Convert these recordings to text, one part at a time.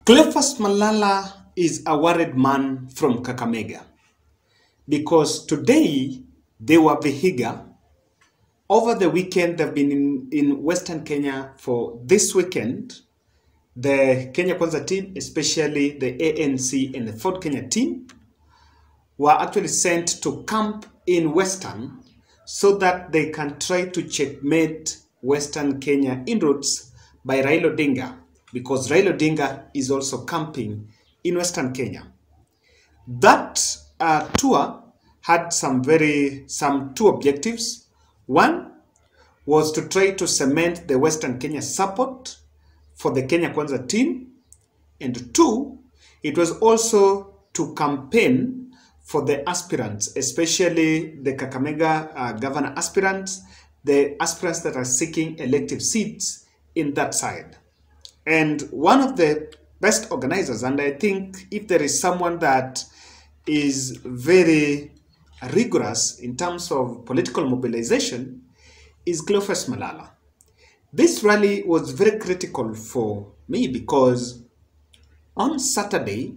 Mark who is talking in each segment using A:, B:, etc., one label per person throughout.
A: Cleophas Malala is a worried man from Kakamega because today they were Vihiga. Over the weekend, they've been in Western Kenya for this weekend. The Kenya Kwanza team, especially the ANC and the Ford Kenya team, were actually sent to camp in Western so that they can try to checkmate Western Kenya inroads by Raila Odinga, because Raila Odinga is also camping in Western Kenya. That tour had two objectives. One was to try to cement the Western Kenya support for the Kenya Kwanza team, and two, it was also to campaign for the aspirants, especially the Kakamega governor aspirants, the aspirants that are seeking elective seats in that side. And one of the best organizers, and I think if there is someone that is very rigorous in terms of political mobilization, is Cleophas Malala. This rally was very critical for me because on Saturday,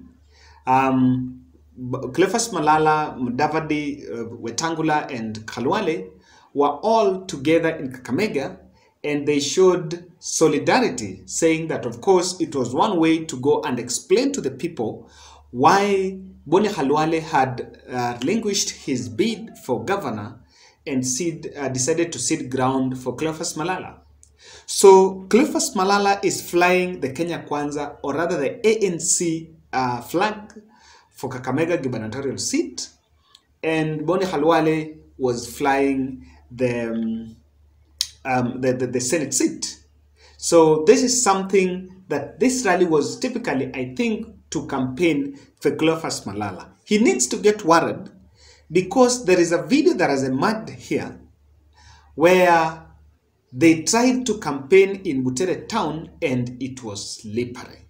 A: Cleophas Malala, Mudavadi, Wetangula, and Khalwale were all together in Kakamega, and they showed solidarity, saying that, of course, it was one way to go and explain to the people why Boni Khalwale had relinquished his bid for governor and decided to cede ground for Cleophas Malala. So Cleophas Malala is flying the Kenya Kwanza, or rather the ANC flag for Kakamega gubernatorial seat, and Boni Khalwale was flying the Senate seat. So this is something that this rally was typically, I think, to campaign for Cleophas Malala. He needs to get worried because there is a video that has emerged here where they tried to campaign in Butere town and it was slippery.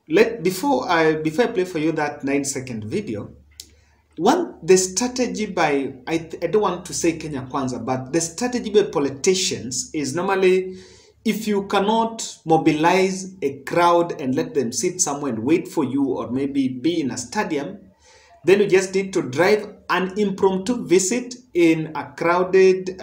A: Before I play for you that 9-second video, the strategy by, I don't want to say Kenya Kwanza, but the strategy by politicians is normally, if you cannot mobilize a crowd and let them sit somewhere and wait for you, or maybe be in a stadium, then you just need to drive an impromptu visit in a crowded,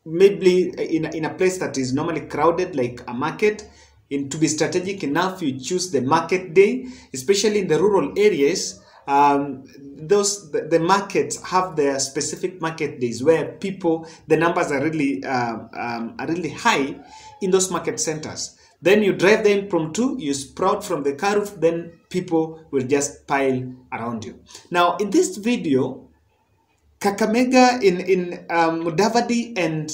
A: maybe in a place that is normally crowded, like a market. And to be strategic enough, you choose the market day, especially in the rural areas. The markets have their specific market days where the numbers are really high in those market centers. Then you drive the impromptu, you sprout from the car roof, then people will just pile around you. Now, in this video, Kakamega in Mudavadi and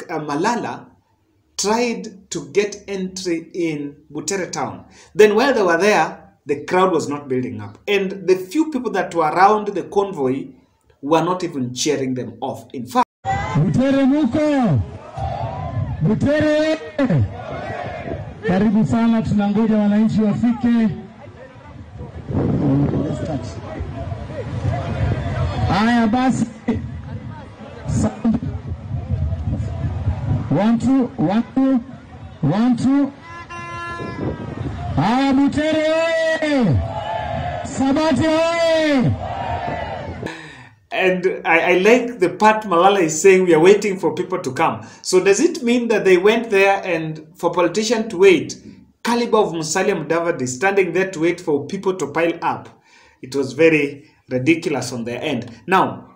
A: Malala tried to get entry in Butere town. Then while they were there, the crowd was not building up. And the few people that were around the convoy were not even cheering them off. In fact,
B: Butere muko! Butere! Karibu sana, tunangoja wananchi wafike. Haya basi. 1 2 1 2 1 2. Haya Butere! Sabati!
A: And I like the part Malala is saying we are waiting for people to come. So does it mean that they went there and for politicians to wait, caliber of Musalia Mudavadi standing there to wait for people to pile up? It was very ridiculous on their end. Now,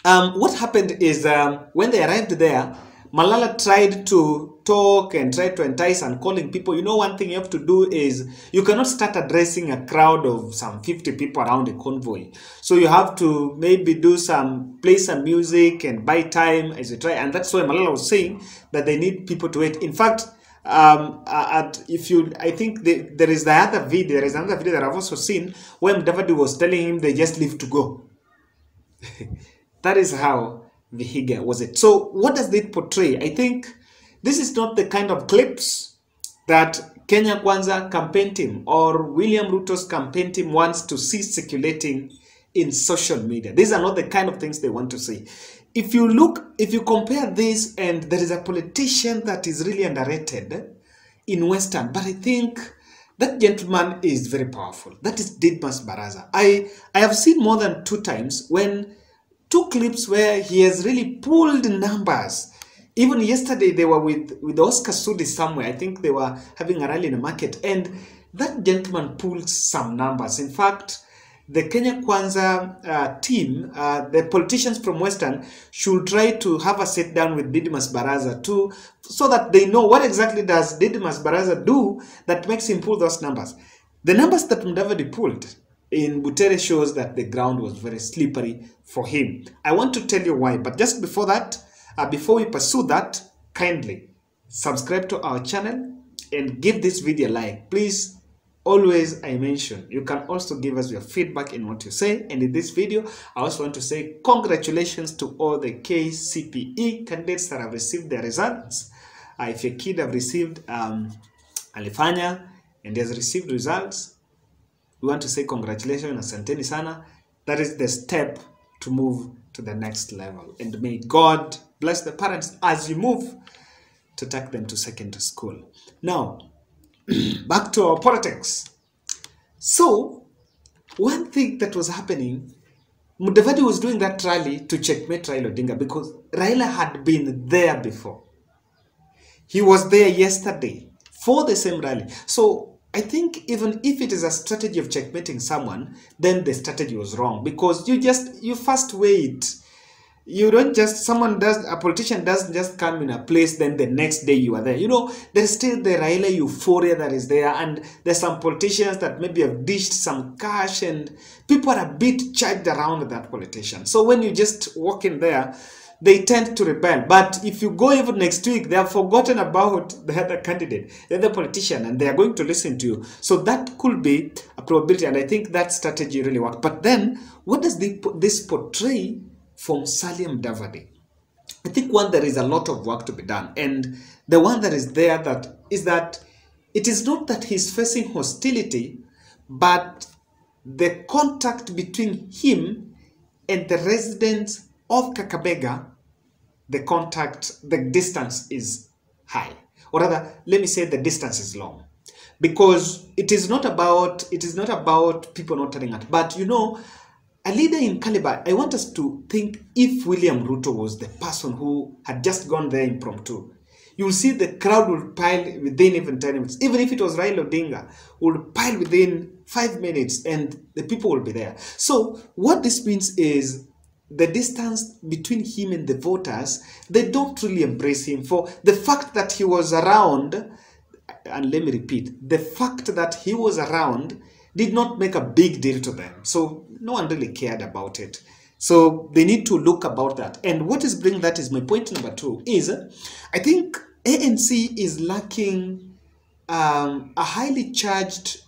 A: what happened is when they arrived there, Malala tried to talk and tried to entice and calling people. You know, one thing you have to do is you cannot start addressing a crowd of some 50 people around a convoy. So you have to maybe play some music and buy time as you try. And that's why Malala was saying that they need people to wait. In fact, I think there is another video that I've also seen where Mudavadi was telling him they just leave to go. That is how Vihiga was it. So what does it portray? I think this is not the kind of clips that Kenya Kwanza campaign team or William Ruto's campaign team wants to see circulating in social media. These are not the kind of things they want to see. If you compare this, and there is a politician that is really underrated in Western, but I think That gentleman is very powerful. That is Didmas Baraza. I have seen more than 2 times when 2 clips where he has really pulled numbers. Even yesterday they were with Oscar Sudi somewhere. I think they were having a rally in the market, and that gentleman pulled some numbers. In fact, the Kenya Kwanza team, the politicians from Western, should try to have a sit down with Didmas Baraza too, so that they know what exactly does Didmas Baraza do that makes him pull those numbers. The numbers that Mudavadi pulled in Butere shows that the ground was very slippery for him. I want to tell you why, but just before that, before we pursue that, kindly subscribe to our channel and give this video a like. Please, always I mention, you can also give us your feedback in what you say. And in this video, I also want to say congratulations to all the KCPE candidates that have received their results. If your kid have received Alifanya and has received results, we want to say congratulations, asanteni sana. That is the step to move to the next level. And may God bless the parents as you move to take them to secondary school. Now, back to our politics. So, one thing that was happening, Mudavadi was doing that rally to checkmate Raila Odinga because Raila had been there before. He was there yesterday for the same rally. So, I think even if it is a strategy of checkmating someone, then the strategy was wrong, because you first wait. You don't just, a politician doesn't just come in a place, then the next day you are there. You know, there's still the Raila euphoria that is there, and there's some politicians that maybe have dished some cash, and people are a bit charged around that politician. So when you just walk in there, they tend to rebel. But if you go even next week, they have forgotten about the other candidate, the other politician, and they are going to listen to you. So that could be a probability, and I think that strategy really worked. But then, what does this portray from Musalia Mudavadi? I think there is a lot of work to be done, and the one that is there is that it is not that he's facing hostility, but the contact between him and the residents of Kakamega, the distance is high, or rather, let me say the distance is long, because it is not about people not turning out, but you know, a leader in caliber. I want us to think, if William Ruto was the person who had just gone there impromptu, you will see the crowd will pile within even 10 minutes. Even if it was Raila Odinga, would pile within 5 minutes, and the people will be there. So what this means is the distance between him and the voters, they don't really embrace him for the fact that he was around. And let me repeat, the fact that he was around did not make a big deal to them. So no one really cared about it. So they need to look about that. And what is bringing that is my point number 2 is, I think ANC is lacking a highly charged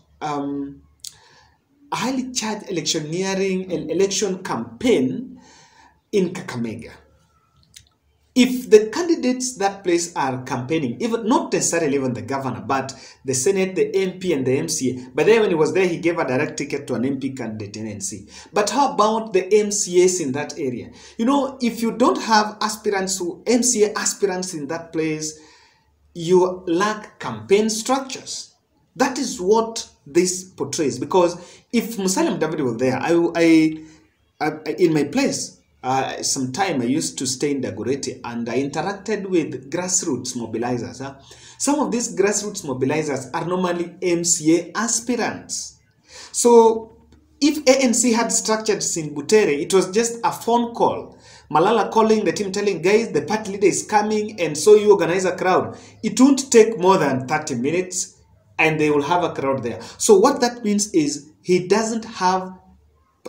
A: electioneering and election campaign in Kakamega. If the candidates that place are campaigning, even not necessarily even the governor, but the Senate, the MP, and the MCA. But then when he was there, he gave a direct ticket to an MP candidate in NC. But how about the MCAs in that area? You know, if you don't have aspirants who MCA aspirants in that place, you lack campaign structures. That is what this portrays. Because if Musalia Mudavadi was there, I in my place, some time I used to stay in Dagoretti, and I interacted with grassroots mobilizers. Some of these grassroots mobilizers are normally MCA aspirants. So if ANC had structures in Butere, it was just a phone call. Malala calling the team, telling guys the party leader is coming, and so you organize a crowd. It won't take more than 30 minutes and they will have a crowd there. So what that means is he doesn't have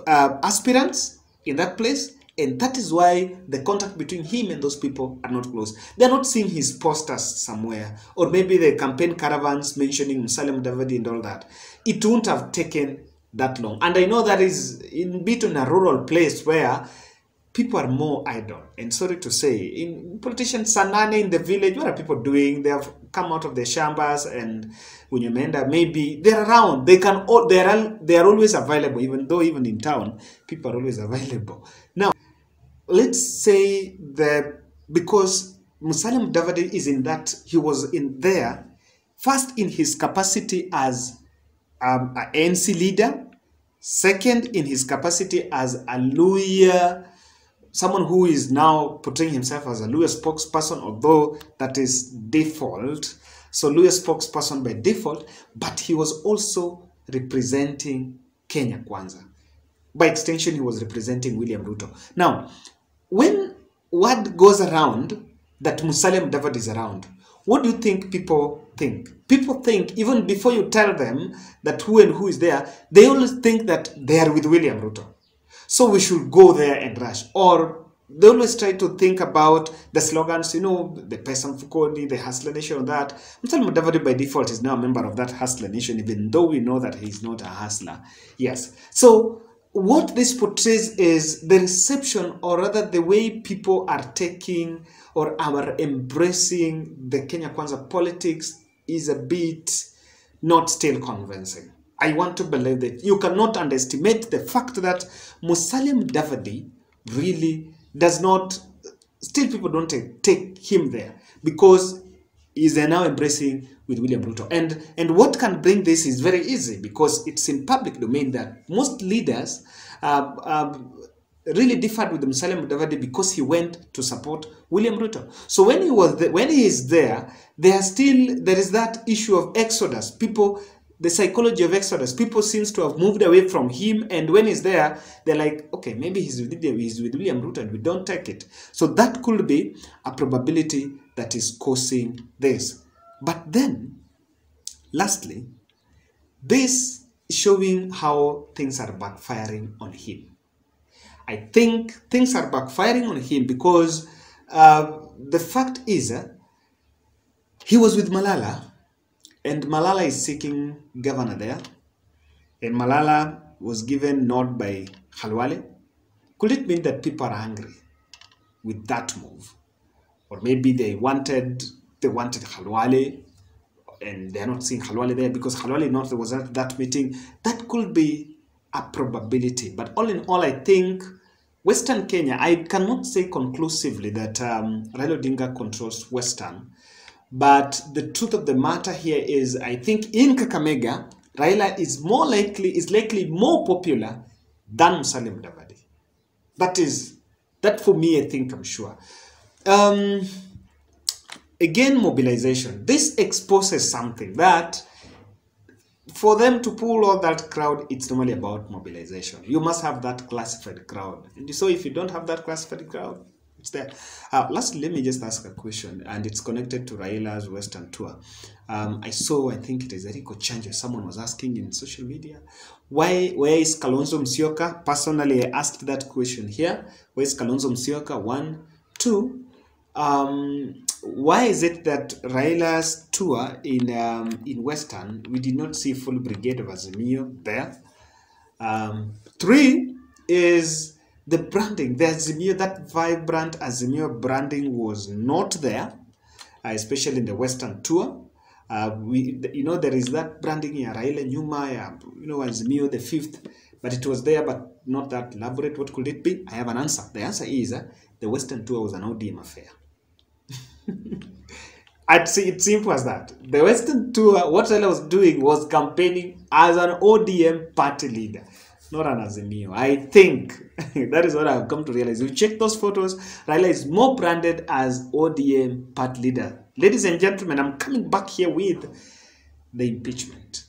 A: aspirants in that place. And that is why the contact between him and those people are not close. They're not seeing his posters somewhere, or maybe the campaign caravans mentioning Musalia Mudavadi and all that. It won't have taken that long. And I know that is in between a rural place where people are more idle. And sorry to say, in politicians, Sanane in the village, what are people doing? They have come out of their shambas, and Unyamenda, maybe they're around. They are always available, even though even in town, people are always available. Now, let's say that because Musalia Mudavadi is in that, he was in there, first in his capacity as an ANC leader. Second, in his capacity as a lawyer, someone who is now portraying himself as a lawyer spokesperson, although that is default. So lawyer spokesperson by default, but he was also representing Kenya Kwanza. By extension, he was representing William Ruto. Now, when word goes around that Musalia Mudavadi is around, what do you think people think? People think, even before you tell them that who and who is there, they always think that they are with William Ruto. So we should go there and rush. Or they always try to think about the slogans, you know, the Pesa Mfukoni, the Hustler Nation, that. Musalia Mudavadi by default is now a member of that Hustler Nation, even though we know that he's not a hustler. Yes. So what this portrays is the reception, or rather the way people are taking or are embracing the Kenya Kwanza politics is a bit not still convincing. I want to believe that you cannot underestimate the fact that Musalia Mudavadi really does not, still people don't take him there, because he's now embracing with William Ruto. And what can bring this is very easy, because it's in public domain that most leaders really differed with Musalia Mudavadi because he went to support William Ruto. So when he is there, there is that issue of exodus. People, the psychology of exodus, people seems to have moved away from him, and when he's there, they're like, okay, maybe he's with William Ruto and we don't take it. So that could be a probability that is causing this. But then, lastly, this is showing how things are backfiring on him. I think things are backfiring on him because the fact is he was with Malala, and Malala is seeking governor there, and Malala was given nod by Khalwale. Could it mean that people are angry with that move? Or maybe they wanted Khalwale, and they're not seeing Khalwale there because Khalwale was at that meeting. That could be a probability. But all in all, I think Western Kenya, I cannot say conclusively that Raila Odinga controls Western, but the truth of the matter here is, I think in Kakamega, Raila is likely more popular than Musalia Mudavadi. That for me, I think, I'm sure. Again, mobilization. This exposes something that for them to pull all that crowd, it's normally about mobilization. You must have that classified crowd. And so if you don't have that classified crowd, it's there. Lastly, let me just ask a question, and it's connected to Raila's Western tour. I think it is Eriko Chanjo. Someone was asking in social media, where is Kalonzo Musyoka? Personally, I asked that question here. Where is Kalonzo Musyoka? 1, 2. Why is it that Raila's tour in Western, we did not see full brigade of Azimio there? 3 is the branding. The Azimio, that vibrant Azimio branding was not there, especially in the Western tour. There is that branding here, Raila Nyuma, Azimio the 5th, but it was there, but not that elaborate. What could it be? I have an answer. The answer is the Western tour was an ODM affair. It's simple as that. The Western tour, what Raila was doing was campaigning as an ODM party leader, not an Azimio. I think that is what I've come to realize. If you check those photos, Raila is more branded as ODM party leader. Ladies and gentlemen, I'm coming back here with the impeachment.